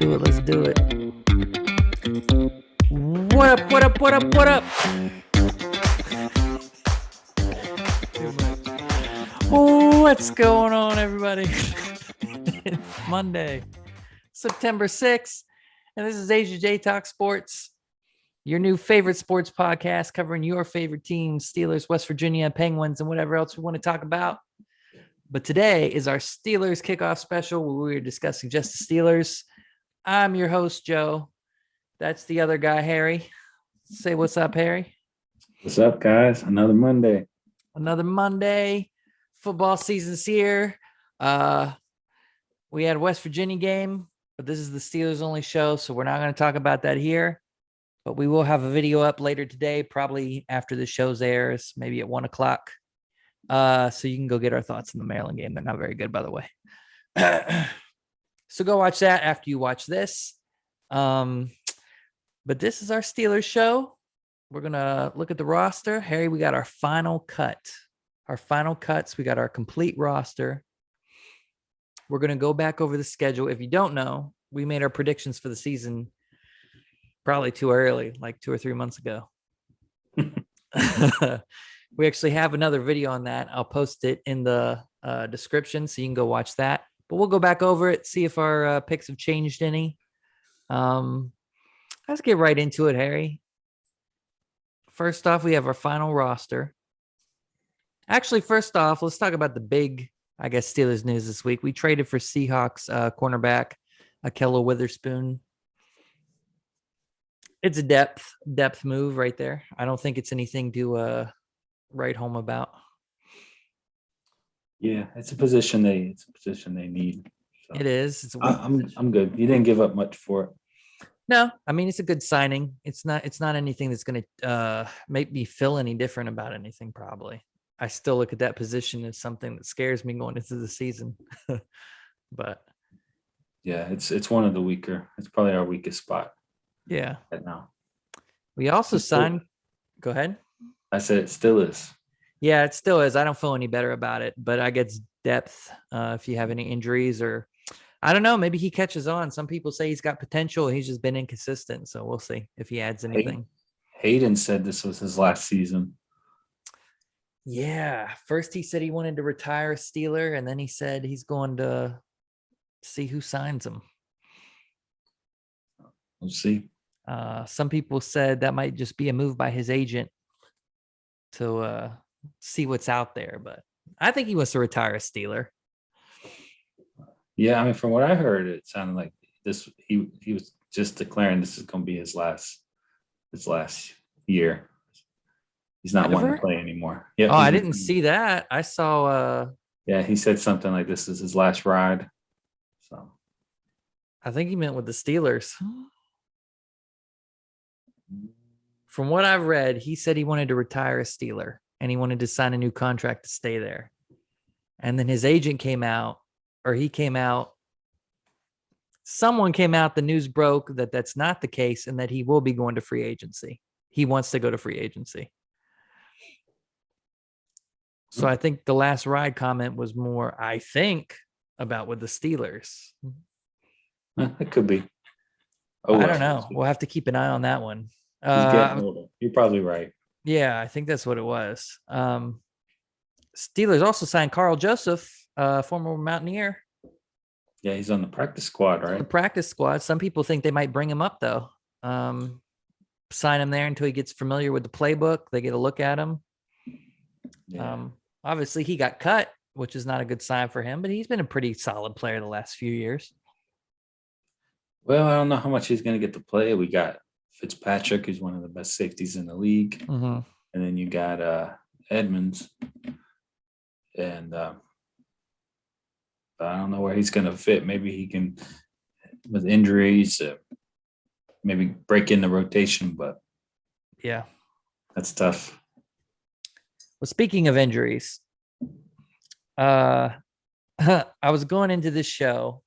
do it. Let's do it. What up? What up? What up? What up? What's going on, everybody? It's Monday, September 6th, and this is H&J Talk Sports, your new favorite sports podcast covering your favorite teams, Steelers, West Virginia, Penguins, and whatever else we want to talk about. But today is our Steelers kickoff special where we're discussing just the Steelers. I'm your host, Joe. That's the other guy, Harry. Say what's up, Harry. What's up, guys? Another Monday. Another Monday. Football season's here. We had a West Virginia game, but this is the Steelers only show, so we're not going to talk about that here. But we will have a video up later today, probably after the show's airs, maybe at 1 o'clock. So you can go get our thoughts on the Maryland game. They're not very good, by the way. So go watch that after you watch this. But this is our Steelers show. We're going to look at the roster. Harry, we got our final cut. Our final cuts. We got our complete roster. We're going to go back over the schedule. If you don't know, we made our predictions for the season probably too early, like 2 or 3 months ago. We actually have another video on that. I'll post it in the description so you can go watch that. But we'll go back over it, see if our picks have changed any. Let's get right into it, Harry. First off, we have our final roster. Actually, first off, let's talk about the big, I guess, Steelers news this week. We traded for Seahawks cornerback Ahkello Witherspoon. It's a depth move right there. I don't think it's anything to write home about. Yeah, it's a position they need. So. It is. I'm good. You didn't give up much for it. No, I mean it's a good signing. It's not anything that's going to make me feel any different about anything. Probably, I still look at that position as something that scares me going into the season. But yeah, it's one of the weaker. It's probably our weakest spot. Yeah. Right now. We also signed. Go ahead. I said it still is. Yeah, it still is. I don't feel any better about it, but I guess depth. If you have any injuries or, I don't know, maybe he catches on. Some people say he's got potential. He's just been inconsistent. So we'll see if he adds anything. Haden said this was his last season. Yeah. First he said he wanted to retire a Steeler, and then he said he's going to see who signs him. We'll see. Some people said that might just be a move by his agent to see what's out there, but I think he wants to retire a Steeler. Yeah, I mean, from what I heard, it sounded like this. He was just declaring this is going to be his last year. He's not wanting to play anymore. Yeah. Oh, I didn't see that. I saw. Yeah, he said something like this is his last ride. So, I think he meant with the Steelers. From what I've read, he said he wanted to retire a Steeler and he wanted to sign a new contract to stay there. And then his agent came out, someone came out, the news broke that that's not the case and that he will be going to free agency. He wants to go to free agency. So I think the last ride comment was more, I think, about with the Steelers. It could be. Oh, I don't know. We'll have to keep an eye on that one. He's getting older. You're probably right. Yeah, I think that's what it was. Steelers also signed Karl, former Mountaineer. Yeah, he's on the practice squad, right? The practice squad. Some people think they might bring him up, though. Sign him there until he gets familiar with the playbook. They get a look at him. Yeah. Obviously, he got cut, which is not a good sign for him, but he's been a pretty solid player the last few years. Well, I don't know how much he's going to get to play. We got Fitzpatrick, who's one of the best safeties in the league. Mm-hmm. And then you got Edmonds. And I don't know where he's going to fit. Maybe he can, with injuries, maybe break in the rotation. But yeah, that's tough. Well, speaking of injuries, I was going into this show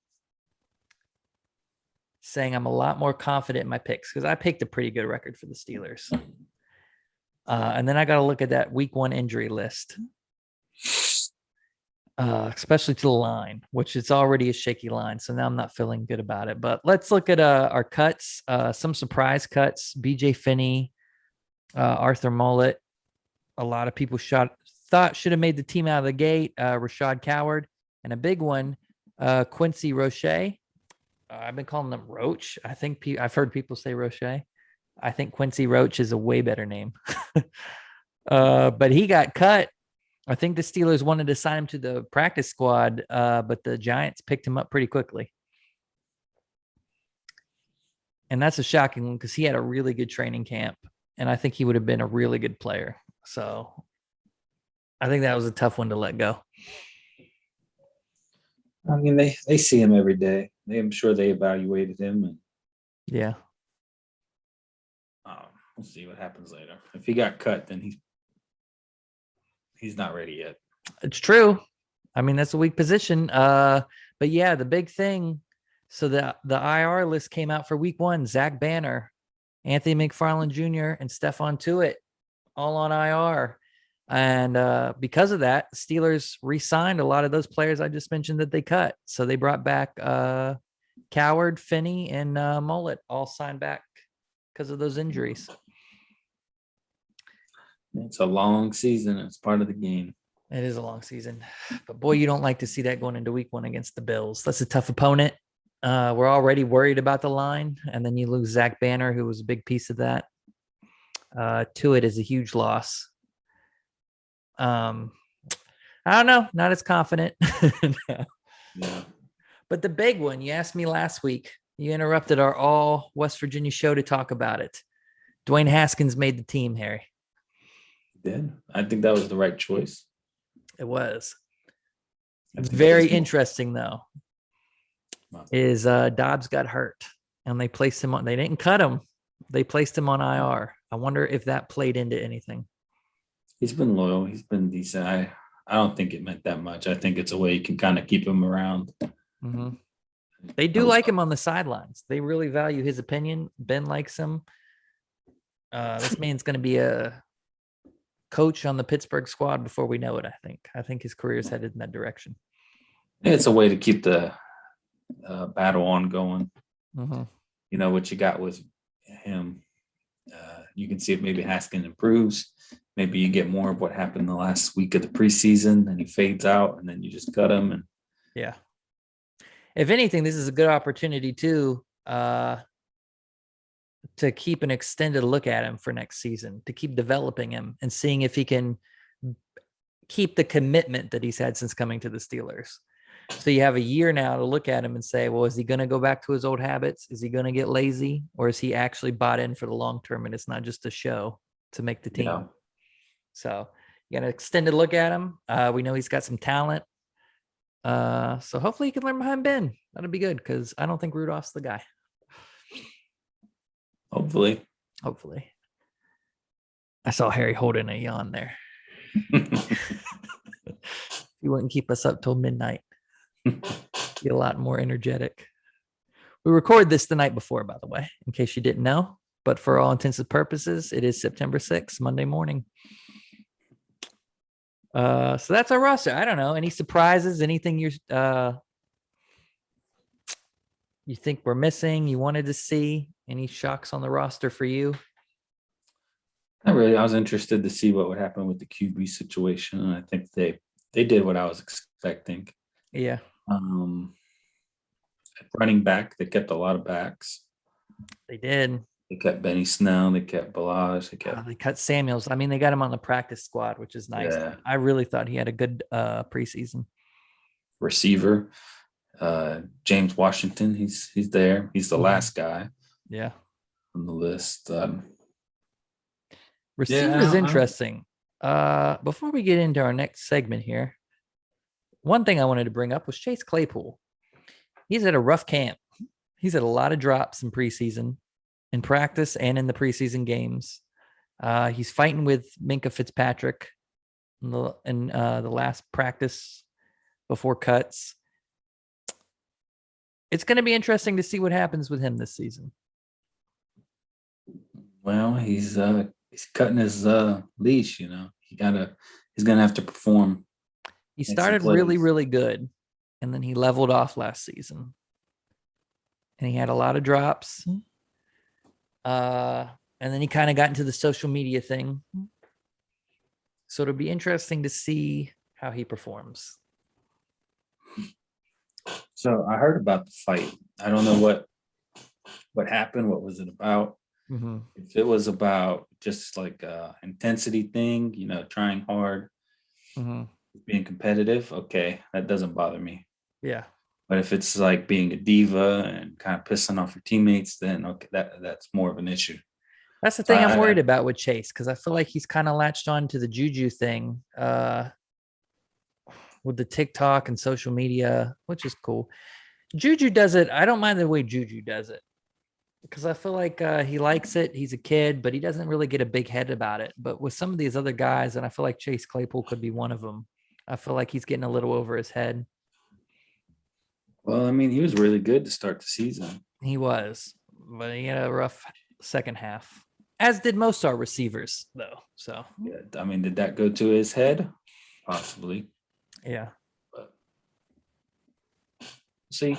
saying I'm a lot more confident in my picks because I picked a pretty good record for the Steelers. And then I got to look at that week 1 injury list. especially to the line, which it's already a shaky line. So now I'm not feeling good about it. But let's look at our cuts. Some surprise cuts. BJ Finney, Arthur Mullet. A lot of people thought should have made the team out of the gate. Rashad Coward, and a big one, Quincy Roche. I've been calling them Roach. I think I've heard people say Roche. I think Quincy Roach is a way better name. But he got cut. I think the Steelers wanted to sign him to the practice squad, but the Giants picked him up pretty quickly. And that's a shocking one because he had a really good training camp, and I think he would have been a really good player. So I think that was a tough one to let go. I mean, they see him every day. I'm sure they evaluated him, and yeah, we'll see what happens later. If he got cut, then he's not ready yet. It's true. I mean, that's a weak position. But yeah, the big thing. So the IR list came out for week 1. Zach Banner, Anthony McFarland Jr., and Stephon Tuitt all on IR. And because of that, the Steelers re-signed a lot of those players I just mentioned that they cut. So they brought back Coward, Finney, and Mullet, all signed back because of those injuries. It's a long season. It's part of the game. It is a long season. But boy, you don't like to see that going into week 1 against the Bills. That's a tough opponent. We're already worried about the line. And then you lose Zach Banner, who was a big piece of that. Tuitt is a huge loss. I don't know. Not as confident. Yeah. But the big one, you asked me last week. You interrupted our all West Virginia show to talk about it. Dwayne Haskins made the team, Harry. Did. I think that was the right choice. It was. Very interesting, though, is Dobbs got hurt, and they placed him on. They didn't cut him. They placed him on IR. I wonder if that played into anything. He's been loyal. He's been decent. I don't think it meant that much. I think it's a way you can kind of keep him around. Mm-hmm. They do like him on the sidelines. They really value his opinion. Ben likes him. This man's going to be a coach on the Pittsburgh squad before we know it. I think his career is headed in that direction. It's a way to keep the battle ongoing. Mm-hmm. You know what you got with him. You can see if maybe Haskins improves. Maybe you get more of what happened the last week of the preseason, and he fades out, and then you just cut him. And yeah, if anything, this is a good opportunity too to keep an extended look at him for next season, to keep developing him and seeing if he can keep the commitment that he's had since coming to the Steelers. So you have a year now to look at him and say, well, is he going to go back to his old habits? Is he going to get lazy? Or is he actually bought in for the long term and it's not just a show to make the team? Yeah. So you got an extended look at him. We know he's got some talent. So hopefully he can learn behind Ben. That'll be good because I don't think Rudolph's the guy. Hopefully. I saw Harry holding a yawn there. He wouldn't keep us up till midnight. Be a lot more energetic. We record this the night before, by the way, in case you didn't know. But for all intents and purposes, it is September 6th, Monday morning. So that's our roster. I don't know. Any surprises? Anything you think we're missing? You wanted to see? Any shocks on the roster for you? Not really. I was interested to see what would happen with the QB situation, and I think they did what I was expecting. Yeah. Running back, they kept a lot of backs. They did. They kept Benny Snell. They kept Balazs. They cut Samuels. I mean, they got him on the practice squad, which is nice. Yeah. I really thought he had a good preseason. Receiver, James Washington. He's there. He's the last guy. Yeah. On the list. Receiver is interesting. Before we get into our next segment here, one thing I wanted to bring up was Chase Claypool. He's at a rough camp. He's had a lot of drops in preseason, in practice, and in the preseason games. He's fighting with Minkah Fitzpatrick in the last practice before cuts. It's going to be interesting to see what happens with him this season. Well, he's cutting his leash. You know, he's gonna have to perform. He some started really, plays. really good, and then he leveled off last season. And he had a lot of drops. And then he kind of got into the social media thing. So it'll be interesting to see how he performs. So I heard about the fight. I don't know what happened. What was it about? Mm-hmm. If it was about just like a intensity thing, trying hard, Mm-hmm. being competitive, okay, that doesn't bother me. Yeah. But if it's like being a diva and kind of pissing off your teammates, then okay, that's more of an issue. That's the So thing I'm worried about with Chase, because I feel like he's kind of latched on to the Juju thing with the TikTok and social media, which is cool. Juju does it. I don't mind the way Juju does it, because I feel like he likes it. He's a kid, but he doesn't really get a big head about it. But with some of these other guys, and I feel like Chase Claypool could be one of them, I feel like he's getting a little over his head. Well, I mean, he was really good to start the season. He was, but he had a rough second half, as did most our receivers, though. So, Yeah, I mean, did that go to his head? Possibly. yeah, But see,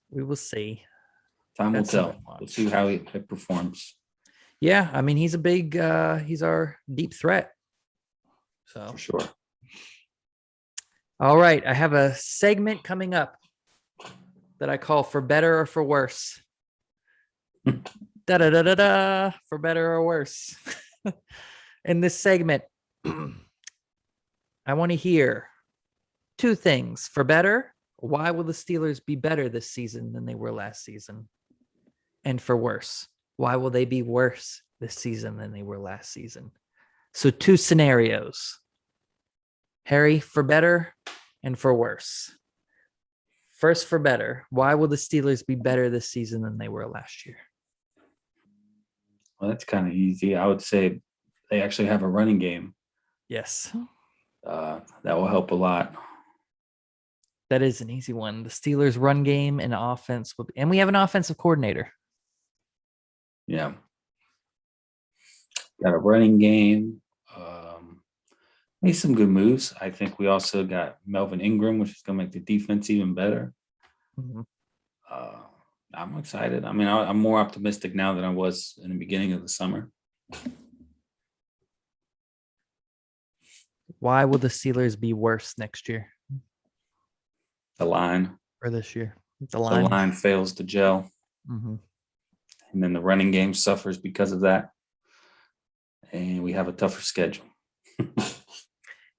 we will see. time will That's something tell. to watch. We'll see how he performs. Yeah, I mean, he's a big, he's our deep threat. So, For sure. all right, I have a segment coming up that I call For Better or For Worse. Da da da da da, for better or worse. In this segment, I want to hear two things. For better, why will the Steelers be better this season than they were last season? And for worse, why will they be worse this season than they were last season? So two scenarios. Harry, for better and for worse. First, for better, why will the Steelers be better this season than they were last year? Well, that's kind of easy. I would say they actually have a running game. Yes. That will help a lot. That is an easy one. The Steelers' run game and offense will be, and we have an offensive coordinator. Yeah. Got a running game. Made some good moves. I think we also got Melvin Ingram, which is going to make the defense even better. Mm-hmm. I'm excited. I mean, I'm more optimistic now than I was in the beginning of the summer. Why will the Steelers be worse next year The line. or this year? The The line fails to gel. Mm-hmm. And then the running game suffers because of that. And we have a tougher schedule.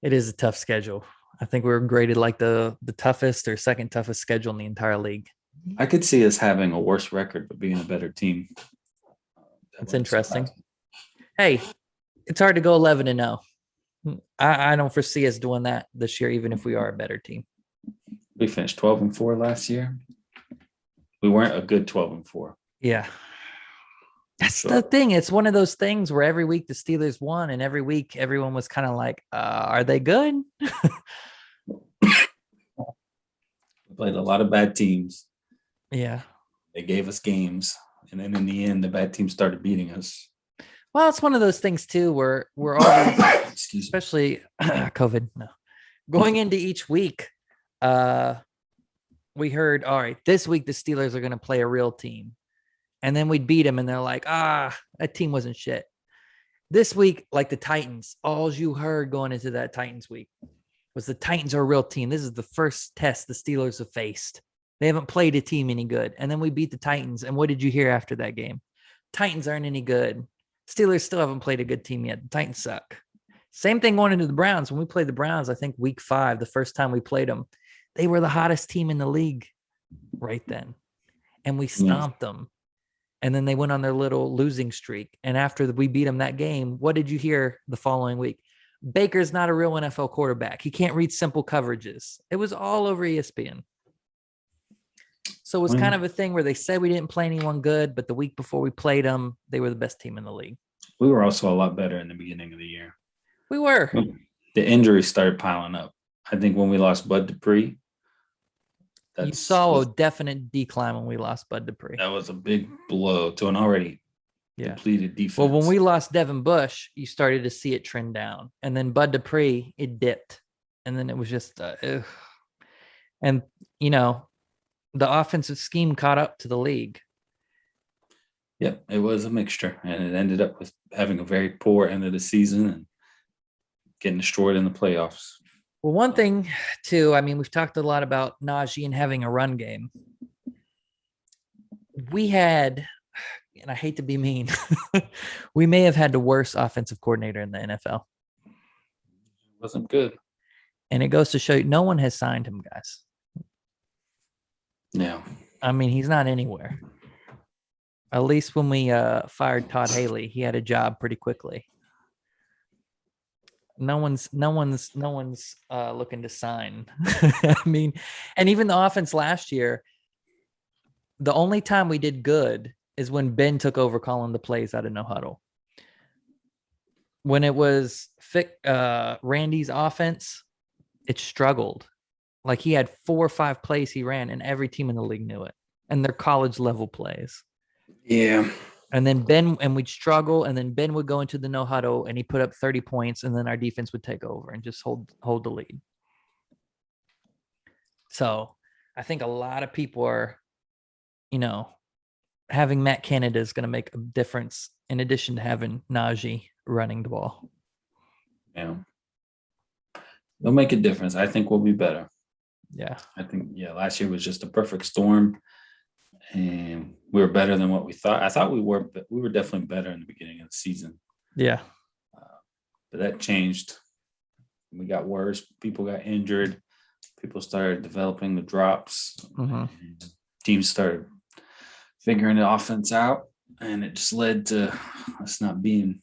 It is a tough schedule. I think we were graded like the toughest or second toughest schedule in the entire league. I could see us having a worse record, but being a better team. That's interesting. Hey, it's hard to go 11-0. I don't foresee us doing that this year, even if we are a better team. We finished 12-4 last year. We weren't a good 12-4. Yeah. That's the thing. It's one of those things where every week the Steelers won, and every week everyone was kind of like, are they good? We played a lot of bad teams. Yeah. They gave us games. And then in the end, the bad team started beating us. Well, it's one of those things too, where we're always, especially COVID, going into each week, we heard, all right, this week the Steelers are going to play a real team. And then we'd beat them and they're like, that team wasn't shit. This week, like the Titans, all you heard going into that Titans week was the Titans are a real team. This is the first test the Steelers have faced. They haven't played a team any good. And then we beat the Titans. And what did you hear after that game? Titans aren't any good. Steelers still haven't played a good team yet. The Titans suck. Same thing going into the Browns. When we played the Browns, I think week 5, the first time we played them, they were the hottest team in the league right then. And we stomped them. And then they went on their little losing streak. And after we beat them that game, what did you hear the following week? Baker's not a real NFL quarterback. He can't read simple coverages. It was all over ESPN. So it was kind of a thing where they said we didn't play anyone good, but the week before we played them, they were the best team in the league. We were also a lot better in the beginning of the year. We were. The injuries started piling up. I think when we lost Bud Dupree, you saw a definite decline when we lost Bud Dupree. That was a big blow to an already depleted defense. Well, when we lost Devin Bush, you started to see it trend down. And then Bud Dupree, it dipped. And then it was just, ugh. And, you know, the offensive scheme caught up to the league. Yep, it was a mixture, and it ended up with having a very poor end of the season and getting destroyed in the playoffs. Well, one thing, too, I mean, we've talked a lot about Najee and having a run game. We had, and I hate to be mean, we may have had the worst offensive coordinator in the NFL. It wasn't good. And it goes to show you, no one has signed him, guys. Yeah. I mean, he's not anywhere. At least when we fired Todd Haley, he had a job pretty quickly. No one's looking to sign. I mean, and even the offense last year, the only time we did good is when Ben took over calling the plays out of no huddle. When it was Randy's offense, it struggled. Like he had 4 or 5 plays he ran, and every team in the league knew it. And they're college level plays. Yeah. And then we'd struggle, and then Ben would go into the no huddle and he put up 30 points, and then our defense would take over and just hold the lead. So I think a lot of people are, you know, having Matt Canada is going to make a difference in addition to having Najee running the ball. Yeah. They'll make a difference. I think we'll be better. Yeah. I think, last year was just a perfect storm, and we were better than what we thought. I thought we were, but we were definitely better in the beginning of the season. Yeah. But that changed. We got worse. People got injured. People started developing the drops. Mm-hmm. Teams started figuring the offense out, and it just led to us not being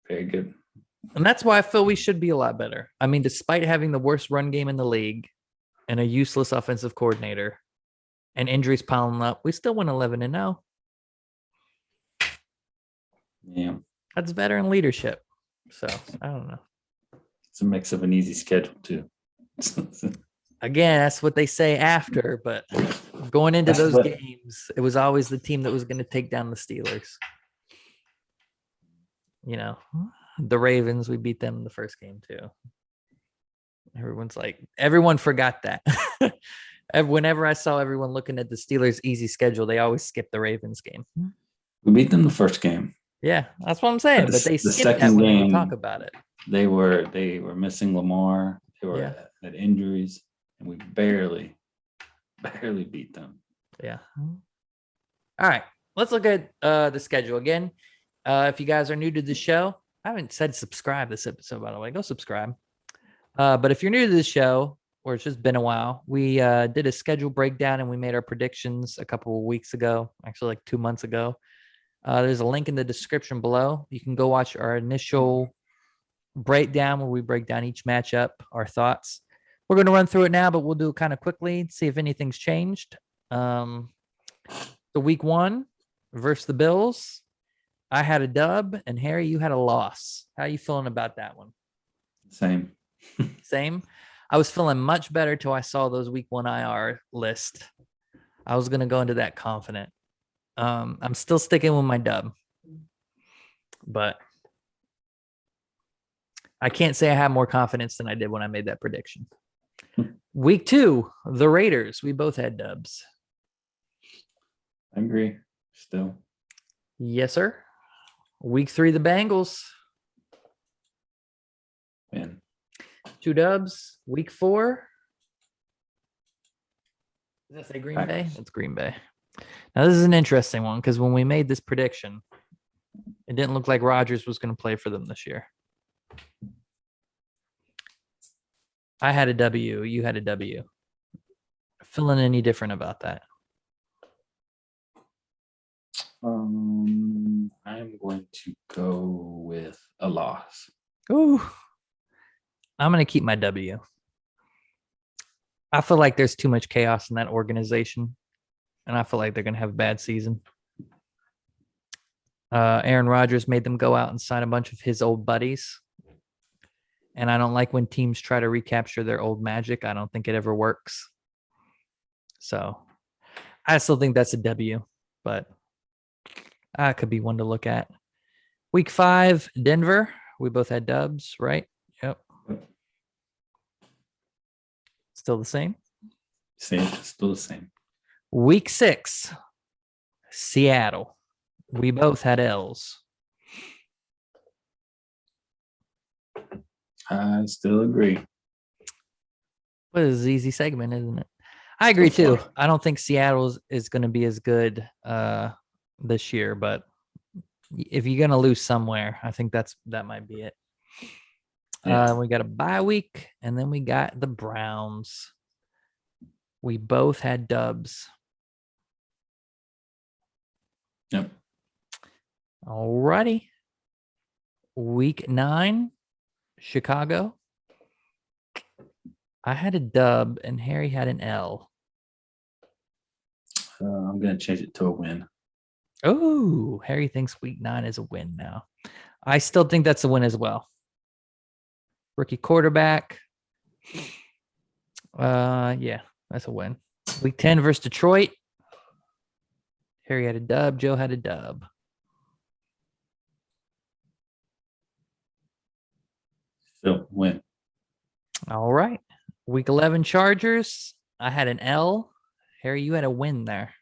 very good. And that's why I feel we should be a lot better. I mean, despite having the worst run game in the league and a useless offensive coordinator and injuries piling up, we still went 11-0. Yeah. That's veteran leadership. So I don't know. It's a mix of an easy schedule too. Again, that's what they say after, but going into those games, it was always the team that was going to take down the Steelers. You know, the Ravens, we beat them in the first game too. Everyone forgot that. Whenever I saw everyone looking at the Steelers' easy schedule, they always skip the Ravens game. We beat them the first game. Yeah, that's what I'm saying. But they skipped that when they talk about it. They were missing Lamar. They were had injuries, and we barely beat them. Yeah. All right, let's look at the schedule again. If you guys are new to the show, I haven't said subscribe this episode, by the way. Go subscribe. But if you're new to the show, or it's just been a while, we did a schedule breakdown and we made our predictions a couple of weeks ago, actually like 2 months ago. There's a link in the description below. You can go watch our initial breakdown where we break down each matchup, our thoughts. We're going to run through it now, but we'll do it kind of quickly, see if anything's changed. The week 1 versus the Bills, I had a dub, and Harry, you had a loss. How are you feeling about that one? Same. Same. I was feeling much better till I saw those week 1 IR list. I was going to go into that confident. I'm still sticking with my dub, but I can't say I have more confidence than I did when I made that prediction. Week 2, the Raiders. We both had dubs. I agree. Still. Yes, sir. Week 3, the Bengals. Man. 2 dubs. Week 4. Did I say Green Packers. Bay? That's Green Bay. Now, this is an interesting one because when we made this prediction, it didn't look like Rodgers was going to play for them this year. I had a W. You had a W. Feeling any different about that? I'm going to go with a loss. Ooh. I'm going to keep my W. I feel like there's too much chaos in that organization, and I feel like they're going to have a bad season. Aaron Rodgers made them go out and sign a bunch of his old buddies, and I don't like when teams try to recapture their old magic. I don't think it ever works. So I still think that's a W, but that could be one to look at. Week 5, Denver. We both had dubs, right? Yep. Still the same. Still the same. Week 6, Seattle. We both had L's. I still agree. What is an easy segment, isn't it? I agree too. I don't think Seattle is going to be as good this year, but if you're going to lose somewhere, I think that might be it. Yeah. We got a bye week, and then we got the Browns. We both had dubs. Yep. All righty. Week 9, Chicago. I had a dub, and Harry had an L. I'm going to change it to a win. Oh, Harry thinks week 9 is a win now. I still think that's a win as well. Rookie quarterback. Yeah, that's a win. Week 10 versus Detroit. Harry had a dub. Joe had a dub. Still win. All right. Week 11 Chargers. I had an L. Harry, you had a win there.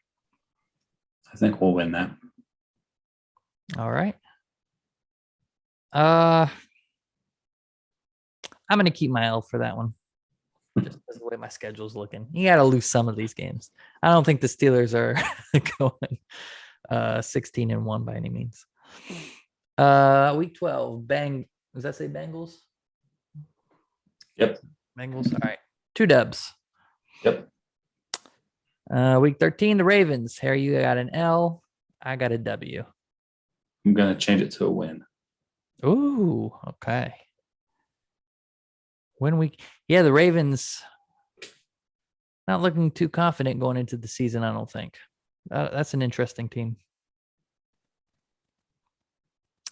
I think we'll win that. All right. I'm going to keep my L for that one. Just because of the way my schedule's looking. You got to lose some of these games. I don't think the Steelers are going 16-1 by any means. Week 12. Does that say Bengals? Yep. Bengals. All right. 2 dubs. Yep. Week 13, the Ravens. Harry, you got an L. I got a W. I'm going to change it to a win. Ooh, okay. The Ravens not looking too confident going into the season, I don't think. That's an interesting team.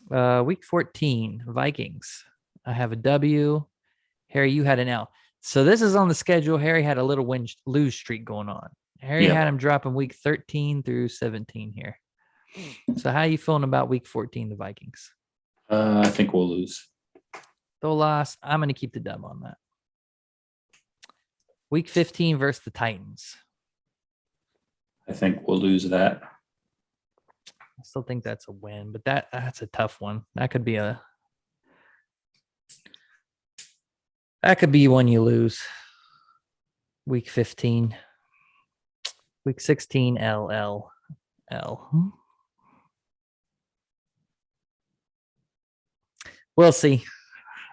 Week 14, Vikings. I have a W. Harry, you had an L. So this is on the schedule. Harry had a little lose streak going on. Harry had him dropping week 13 through 17 here. So how are you feeling about week 14, the Vikings? I think we'll lose. Though loss, I'm going to keep the dub on that. Week 15 versus the Titans. I think we'll lose that. I still think that's a win, but that's a tough one. That could be one you lose. Week 15. Week 16, L. We'll see.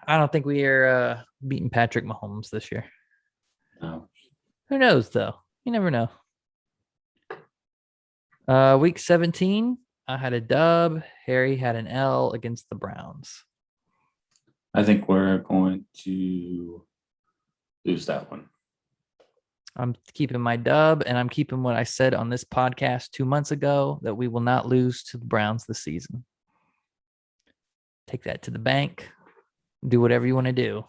I don't think we are beating Patrick Mahomes this year. No. Who knows, though? You never know. Week 17, I had a dub. Harry had an L against the Browns. I think we're going to lose that one. I'm keeping my dub, and I'm keeping what I said on this podcast 2 months ago, that we will not lose to the Browns this season. Take that to the bank. Do whatever you want to do.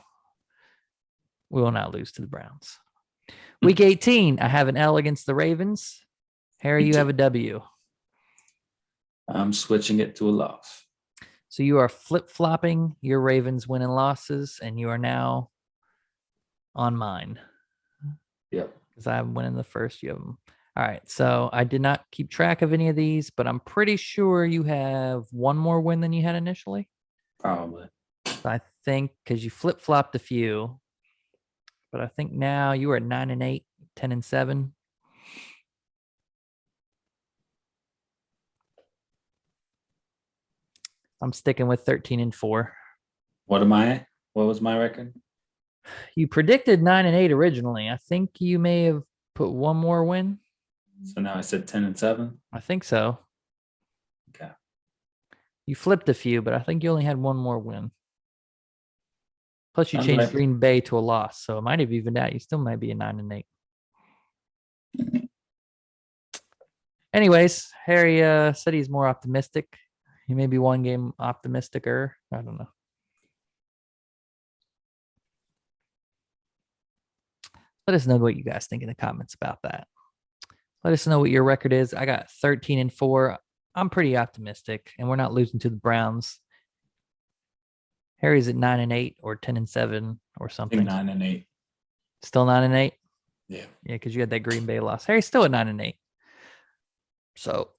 We will not lose to the Browns. Week 18, I have an L against the Ravens. Harry, you have a W. I'm switching it to a loss. So you are flip-flopping your Ravens win and losses, and you are now on mine. Yep. Because I'm winning the first. You have them. All right. So I did not keep track of any of these, but I'm pretty sure you have one more win than you had initially. Probably. So I think because you flip-flopped a few, but I think now you are at 9-8, 10-7. I'm sticking with 13-4. What am I? What was my record? You predicted 9-8 originally. I think you may have put one more win. So now I said 10-7. I think so. Okay. You flipped a few, but I think you only had one more win. Plus, you changed Green Bay to a loss, so it might have evened out. You still might be a 9-8. Anyways, Harry said he's more optimistic. He may be one game optimisticer. I don't know. Let us know what you guys think in the comments about that. Let us know what your record is. I got 13-4. I'm pretty optimistic, and we're not losing to the Browns. Harry's at 9-8 or 10-7 or something. 9-8. Still 9-8. Yeah. Yeah, because you had that Green Bay loss. Harry's still at 9-8. So,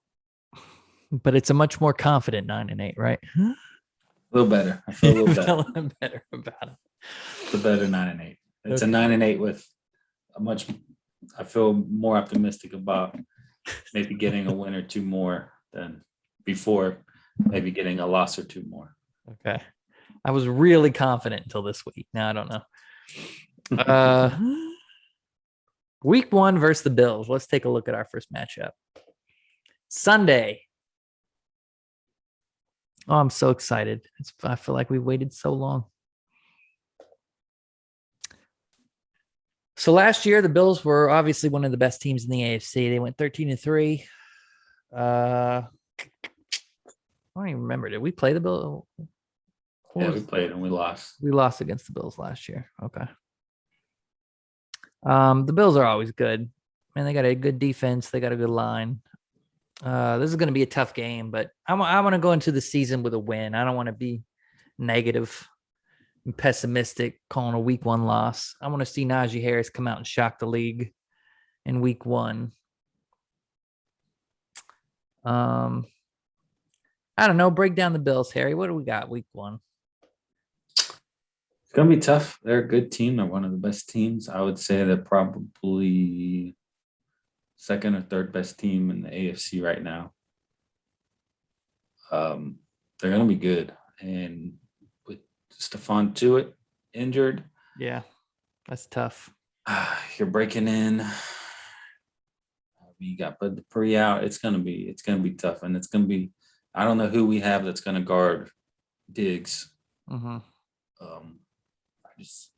but it's a much more confident 9-8, right? A little better. I feel a little better. Feeling better about it. It's a better 9-8. It's Okay. a 9-8 with a much. I feel more optimistic about maybe getting a win or two more than before. Maybe getting a loss or two more. Okay. I was really confident until this week. Now I don't know. Week 1 versus the Bills. Let's take a look at our first matchup. Sunday. Oh, I'm so excited. I feel like we waited so long. So last year, the Bills were obviously one of the best teams in the AFC. They went 13-3. I don't even remember. Did we play the Bills? Yeah, we played and we lost. We lost against the Bills last year. Okay. The Bills are always good. Man, they got a good defense. They got a good line. This is going to be a tough game, but I want to go into the season with a win. I don't want to be negative and pessimistic calling a week 1 loss. I want to see Najee Harris come out and shock the league in week 1. I don't know. Break down the Bills, Harry. What do we got week 1? It's going to be tough. They're a good team. They're one of the best teams. I would say they're probably second or third best team in the AFC right now. They're going to be good. And with Stephon Tuitt injured. Yeah, that's tough. You're breaking in. You got Bud Dupree out. It's gonna be tough, and it's gonna be. I don't know who we have that's gonna guard Diggs. Mm-hmm. I just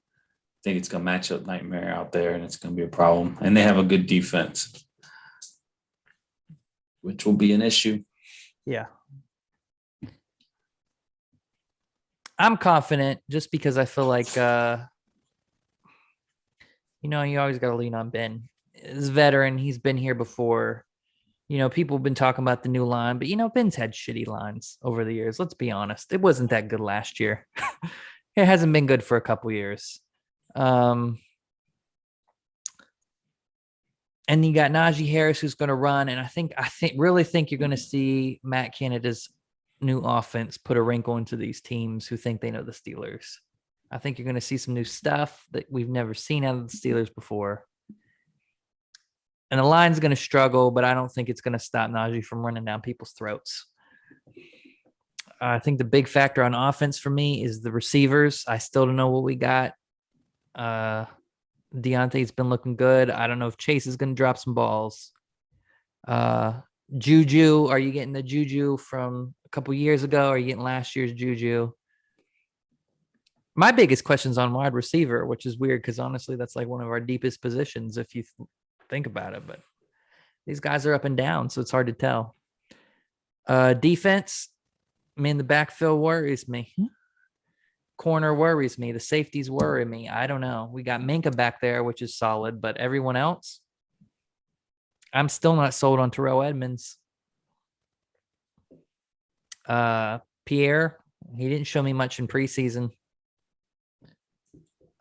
think it's gonna match up nightmare out there, and it's gonna be a problem. And they have a good defense, which will be an issue. Yeah. I'm confident just because I feel like, you always got to lean on Ben. He's a veteran. He's been here before. People have been talking about the new line, but, Ben's had shitty lines over the years. Let's be honest. It wasn't that good last year. It hasn't been good for a couple years. And you got Najee Harris who's going to run. And I really think you're going to see Matt Canada's new offense put a wrinkle into these teams who think they know the Steelers. I think you're going to see some new stuff that we've never seen out of the Steelers before. And the line's going to struggle, but I don't think it's going to stop Najee from running down people's throats. I think the big factor on offense for me is the receivers. I still don't know what we got. Deontay's been looking good. I don't know if Chase is going to drop some balls. Juju, are you getting the Juju from a couple years ago? Are you getting last year's Juju? My biggest question is on wide receiver, which is weird because honestly, that's like one of our deepest positions if you think about it. But these guys are up and down, so it's hard to tell. Defense, the backfield worries me. Corner worries me. The safeties worry me. I don't know. We got Minka back there, which is solid, but everyone else, I'm still not sold on Terrell Edmonds. Pierre, he didn't show me much in preseason.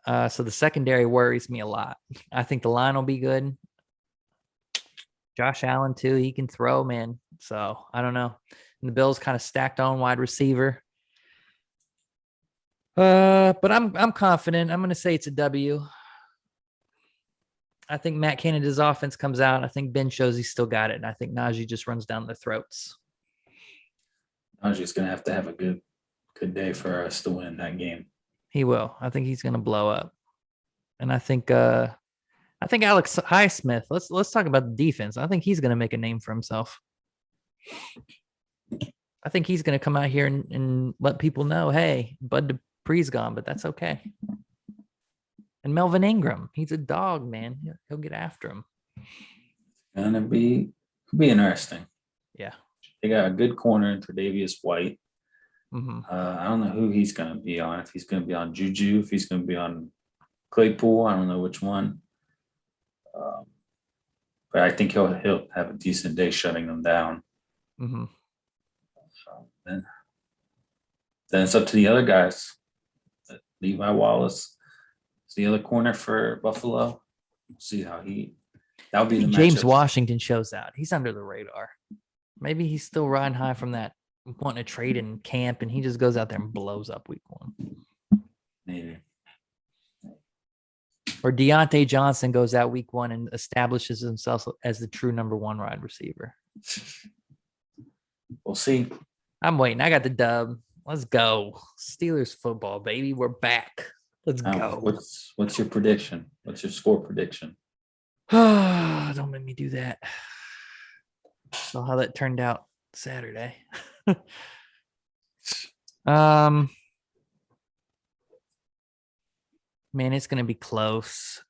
So the secondary worries me a lot. I think the line will be good. Josh Allen, too. He can throw, man. So I don't know. And the Bills kind of stacked on wide receiver. But I'm confident. I'm going to say it's a W. I think Matt Canada's offense comes out. I think Ben shows he's still got it. And I think Najee just runs down their throats. Najee's going to have a good day for us to win that game. He will. I think he's going to blow up. And I think Alex Highsmith, let's talk about the defense. I think he's going to make a name for himself. I think he's going to come out here and let people know, hey, Bud Dupree's gone, but that's okay. And Melvin Ingram, he's a dog, man. He'll get after him. It's going to be interesting. Yeah. They got a good corner in Tre'Davious White. Mm-hmm. I don't know who he's going to be on. If he's going to be on Juju, if he's going to be on Claypool, I don't know which one. But I think he'll have a decent day shutting them down. Mm-hmm. So then it's up to the other guys. Levi Wallace is the other corner for Buffalo. See how that would be the James matchup. Washington shows out. He's under the radar. Maybe he's still riding high from that wanting to trade in camp, and he just goes out there and blows up week 1. Maybe. Or Deontay Johnson goes out week 1 and establishes himself as the true number 1 wide receiver. We'll see. I'm waiting. I got the dub. Let's go. Steelers football, baby. We're back. Let's go. What's your prediction? What's your score prediction? Don't make me do that. So how that turned out Saturday. Man, it's gonna be close.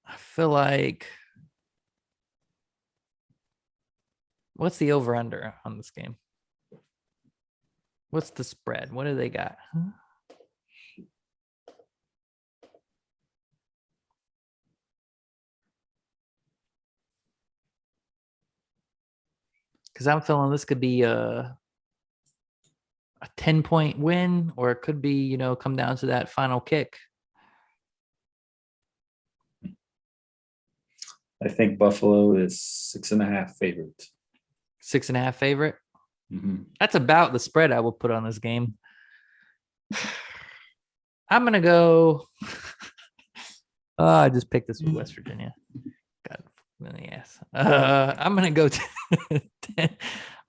I feel like what's the over-under on this game? What's the spread? What do they got? Because I'm feeling this could be a 10-point win, or it could be, come down to that final kick. I think Buffalo is 6.5 favorite. 6.5 favorite? Mm-hmm. That's about the spread I will put on this game. I'm going to go. I just picked this with West Virginia. God, yes. I'm going to go 10.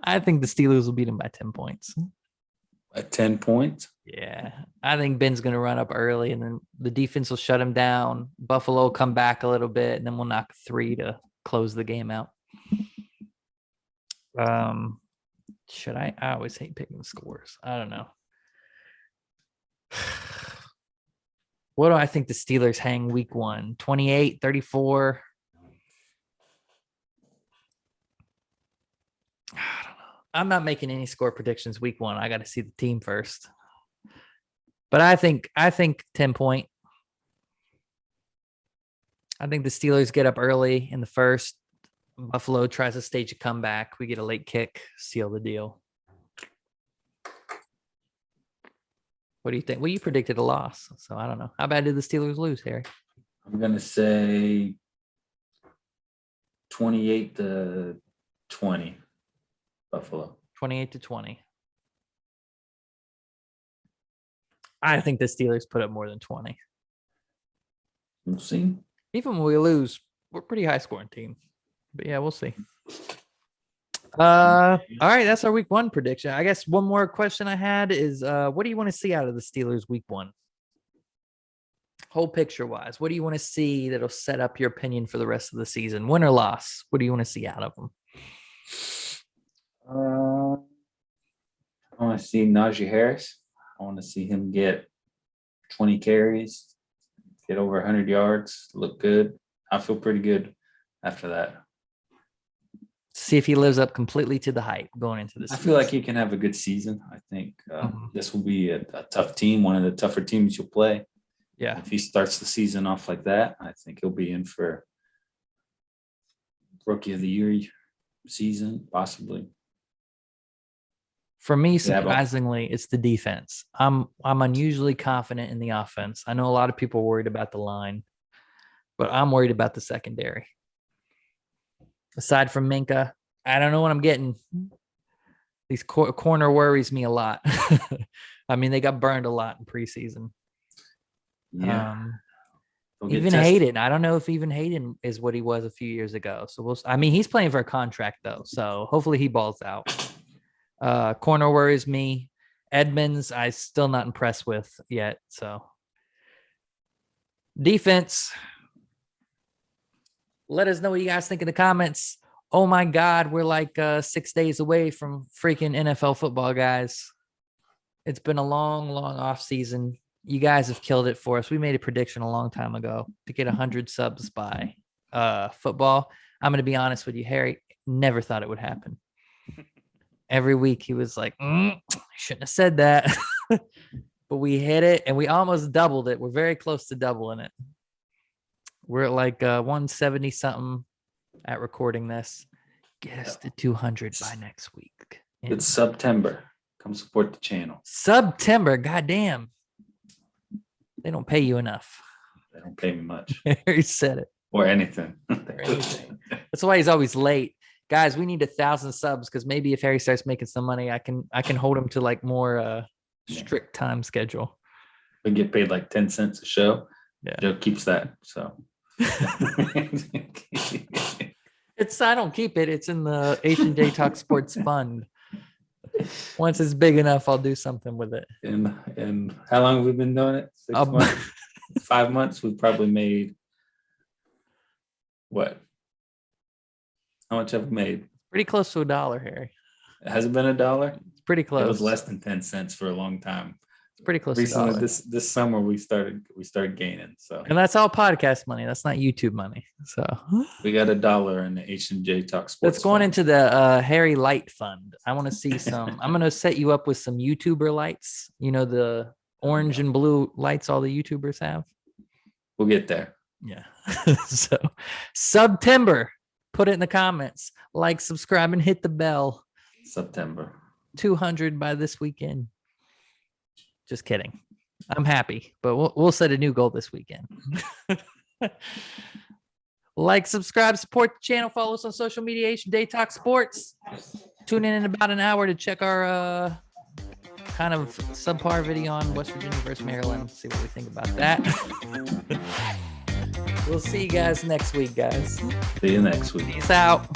I think the Steelers will beat them by 10 points. At 10 points? Yeah. I think Ben's going to run up early, and then the defense will shut him down. Buffalo will come back a little bit, and then we'll knock 3 to close the game out. Should I always hate picking scores. I don't know. What do I think the Steelers hang week 1? 28, 34. I don't know. I'm not making any score predictions week 1. I got to see the team first. But I think 10 point. I think the Steelers get up early in the first. Buffalo tries to stage a comeback. We get a late kick, seal the deal. What do you think? Well, you predicted a loss, so I don't know. How bad did the Steelers lose, Harry? I'm going to say 28-20, Buffalo. 28-20. I think the Steelers put up more than 20. We'll see. Even when we lose, we're a pretty high-scoring team. But yeah, we'll see. All right, that's our week 1 prediction. I guess one more question I had is, what do you want to see out of the Steelers week 1? Whole picture-wise, what do you want to see that'll set up your opinion for the rest of the season? Win or loss, what do you want to see out of them? I want to see Najee Harris. I want to see him get 20 carries, get over 100 yards, look good. I feel pretty good after that. See if he lives up completely to the hype going into this. I feel like he can have a good season. I think this will be a tough team, one of the tougher teams you'll play. Yeah. If he starts the season off like that, I think he'll be in for Rookie of the Year season, possibly. For me, surprisingly, it's the defense. I'm unusually confident in the offense. I know a lot of people are worried about the line, but I'm worried about the secondary. Aside from Minka, I don't know what I'm getting. These corner worries me a lot. I mean, they got burned a lot in preseason. Yeah. Even Haden. I don't know if even Haden is what he was a few years ago. So he's playing for a contract though. So hopefully he balls out. Corner worries me. Edmonds, I still not impressed with yet. So defense. Let us know what you guys think in the comments. Oh my God, we're like 6 days away from freaking NFL football, guys. It's been a long, long off season. You guys have killed it for us. We made a prediction a long time ago to get 100 subs by football. I'm going to be honest with you, Harry. Never thought it would happen. Every week he was like, I shouldn't have said that. But we hit it and we almost doubled it. We're very close to doubling it. We're at like 170 something at recording this. Get us to 200 by next week. It's September. Come support the channel. September. Goddamn. They don't pay you enough. They don't pay me much Harry said it. or anything. Or anything. That's why he's always late. Guys, we need 1,000 subs because maybe if Harry starts making some money, I can hold him to like more strict time schedule. We get paid like 10 cents a show. Yeah. Joe keeps that. So I don't keep it. It's in the H&J Talk Sports Fund. Once it's big enough, I'll do something with it. And how long have we been doing it? 6 months? 5 months. We've probably made what? How much have we made? Pretty close to $1, Harry. Has it been $1? It's pretty close. It was less than 10 cents for a long time. It's pretty close Recently, to $1. this summer we started gaining. So And that's all podcast money. That's not YouTube money. So we got $1 in the H&J Talk Sports. that's going fund. into the Harry Light Fund. I want to see some. I'm going to set you up with some YouTuber lights. You know, the orange and blue lights all the YouTubers have. We'll get there. Yeah. So September, put it in the comments. Like, subscribe, and hit the bell. September. 200 by this weekend. Just kidding. I'm happy, but we'll set a new goal this weekend. Like, subscribe, support the channel, follow us on social media, H&J Talk Sports. Tune in about an hour to check our kind of subpar video on West Virginia versus Maryland. See what we think about that. We'll see you guys next week, guys. See you next week. Peace out.